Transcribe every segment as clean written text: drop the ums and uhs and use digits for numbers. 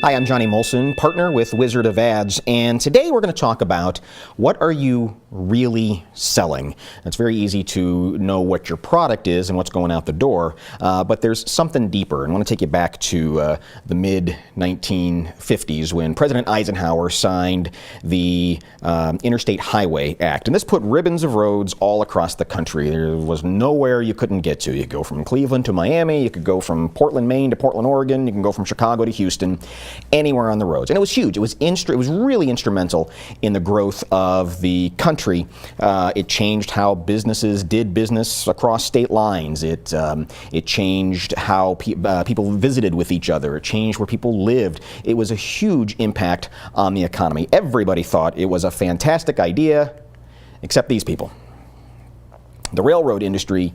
Hi, I'm Johnny Molson, partner with Wizard of Ads, and today we're going to talk about what are you really selling. It's very easy to know what your product is and what's going out the door, but there's something deeper. And I want to take you back to the mid-1950s when President Eisenhower signed the Interstate Highway Act. And this put ribbons of roads all across the country. There was nowhere you couldn't get to. You could go from Cleveland to Miami, you could go from Portland, Maine to Portland, Oregon, you can go from Chicago to Houston, anywhere on the roads. And it was huge. It was really instrumental in the growth of the country. It changed how businesses did business across state lines. It changed how people visited with each other. It changed where people lived. It was a huge impact on the economy. Everybody thought it was a fantastic idea, except these people. The railroad industry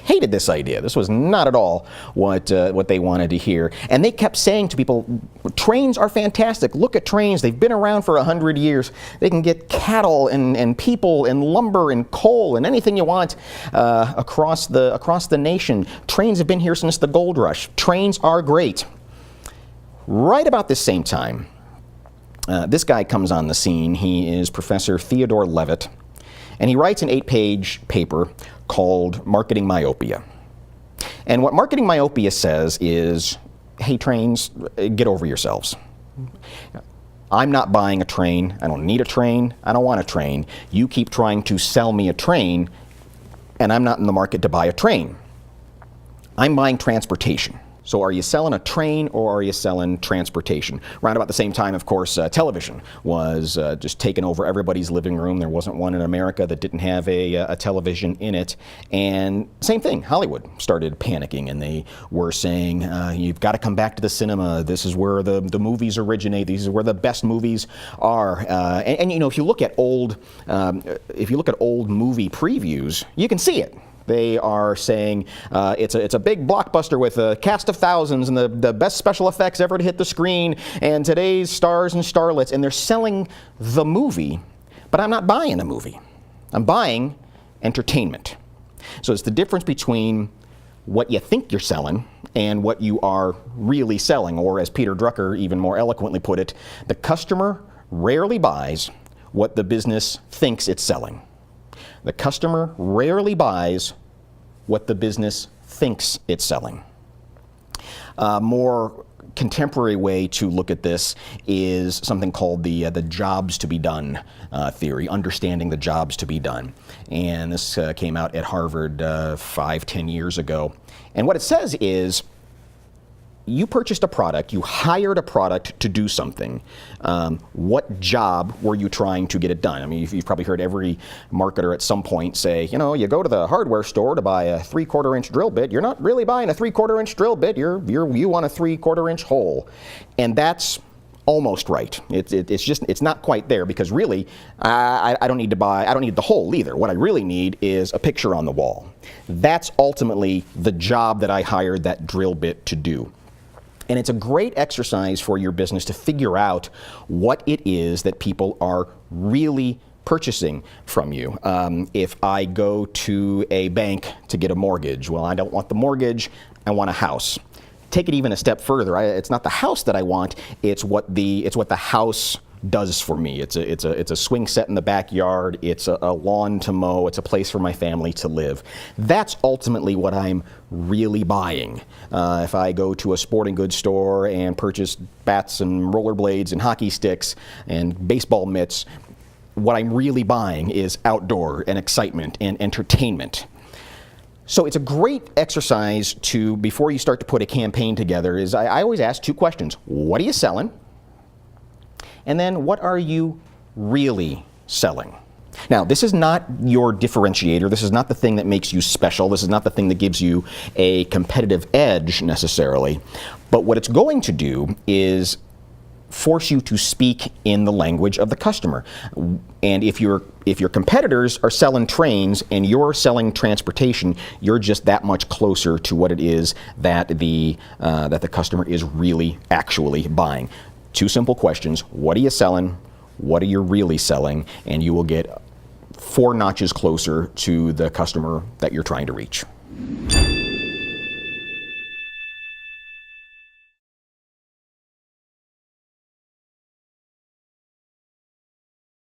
hated this idea. This was not at all what they wanted to hear. And they kept saying to people, trains are fantastic. Look at trains. They've been around for 100 years. They can get cattle and people and lumber and coal and anything you want across the nation. Trains have been here since the gold rush. Trains are great. Right about this same time, this guy comes on the scene. He is Professor Theodore Levitt, and he writes an 8-page paper called Marketing Myopia. And what Marketing Myopia says is, hey, trains, get over yourselves. I'm not buying a train. I don't need a train. I don't want a train. You keep trying to sell me a train, and I'm not in the market to buy a train. I'm buying transportation. So are you selling a train or are you selling transportation? Around about the same time, of course, television was just taking over everybody's living room. There wasn't one in America that didn't have a television in it. And same thing, Hollywood started panicking, and they were saying, you've got to come back to the cinema. This is where the movies originate. These are where the best movies are. And you know, if you look at old movie previews, you can see it. They are saying it's a big blockbuster with a cast of thousands and the best special effects ever to hit the screen and today's stars and starlets, and they're selling the movie, but I'm not buying a movie. I'm buying entertainment. So it's the difference between what you think you're selling and what you are really selling, or as Peter Drucker even more eloquently put it, the customer rarely buys what the business thinks it's selling. The customer rarely buys what the business thinks it's selling. A more contemporary way to look at this is something called the jobs to be done theory, understanding the jobs to be done. And this came out at Harvard 5-10 years ago. And what it says is, you purchased a product, you hired a product to do something. What job were you trying to get it done? I mean, you've probably heard every marketer at some point say, you know, you go to the hardware store to buy a 3/4 inch drill bit. You're not really buying a 3/4 inch drill bit. You want a 3/4 inch hole. And that's almost right. It's not quite there, because really, I don't need the hole either. What I really need is a picture on the wall. That's ultimately the job that I hired that drill bit to do. And it's a great exercise for your business to figure out what it is that people are really purchasing from you. If I go to a bank to get a mortgage, well, I don't want the mortgage, I want a house. Take it even a step further. It's not the house that I want, it's what the house does for me. It's a swing set in the backyard, it's a lawn to mow, it's a place for my family to live. That's ultimately what I'm really buying. If I go to a sporting goods store and purchase bats and rollerblades and hockey sticks and baseball mitts, what I'm really buying is outdoor and excitement and entertainment. So it's a great exercise to, before you start to put a campaign together, is I always ask 2 questions. What are you selling? And then, what are you really selling? Now, this is not your differentiator. This is not the thing that makes you special. This is not the thing that gives you a competitive edge necessarily. But what it's going to do is force you to speak in the language of the customer. And if your competitors are selling trains and you're selling transportation, you're just that much closer to what it is that the customer is really actually buying. 2 simple questions. What are you selling? What are you really selling? And you will get 4 notches closer to the customer that you're trying to reach.